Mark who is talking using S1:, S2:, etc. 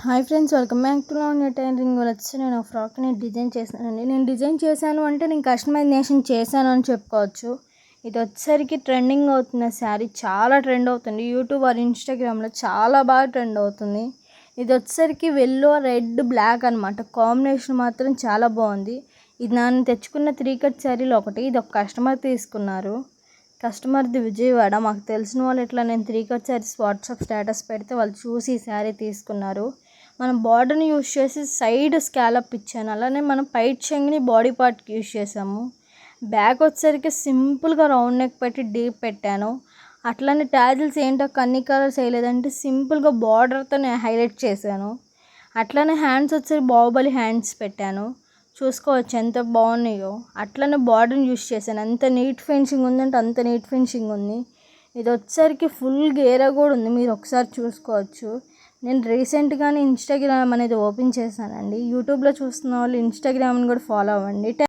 S1: Hi friends, welcome back to Lavanya tailoring. వచ్చి నేను ఫ్రాక్ని design చేశానండి. నేను డిజైన్ చేశాను అంటే నేను కస్టమైజేషన్ చేశాను అని చెప్పుకోవచ్చు. ఇది వచ్చేసరికి ట్రెండింగ్ అవుతున్న శారీ, చాలా ట్రెండ్ అవుతుంది. యూట్యూబ్ ఆర్ ఇన్స్టాగ్రామ్లో చాలా బాగా ట్రెండ్ అవుతుంది. ఇది వచ్చేసరికి వెల్లో రెడ్ బ్లాక్ అనమాట. కాంబినేషన్ మాత్రం చాలా బాగుంది. ఇది నేను తెచ్చుకున్న 3 కట్ శారీలో ఒకటి. ఇది ఒక కస్టమర్ తీసుకున్నారు. కస్టమర్ది విజయవాడ. మాకు తెలిసిన వాళ్ళు ఇట్లా నేను 3 కట్ శారీస్ వాట్సాప్ స్టేటస్ పెడితే వాళ్ళు చూసి ఈ శారీ తీసుకున్నారు. మనం బార్డర్ని యూజ్ చేసి సైడ్ స్కాలప్ ఇచ్చాను. అలానే మనం పైట్ చెంగుని బాడీ పార్ట్కి యూజ్ చేసాము. బ్యాక్ వచ్చేసరికి సింపుల్గా రౌండ్ నెక్ పెట్టి డీప్ పెట్టాను. అట్లనే ట్యాజిల్స్ ఏంటో అన్ని కలర్స్ వేయలేదంటే సింపుల్గా బార్డర్తో నేను హైలైట్ చేశాను. అట్లనే హ్యాండ్స్ వచ్చేసరికి బాహుబలి హ్యాండ్స్ పెట్టాను. చూసుకోవచ్చు ఎంత బాగున్నాయో. అట్లనే బార్డర్ని యూజ్ చేశాను. ఎంత నీట్ ఫినిషింగ్ ఉందంటే అంత నీట్ ఫినిషింగ్ ఉంది. ఇది వచ్చేసరికి ఫుల్ గేరా కూడా ఉంది, మీరు ఒకసారి చూసుకోవచ్చు. నేను రీసెంట్గానే ఇన్స్టాగ్రామ్ అనేది ఓపెన్ చేశానండి. యూట్యూబ్లో చూస్తున్న వాళ్ళు ఇన్స్టాగ్రామ్ని కూడా ఫాలో అవ్వండి.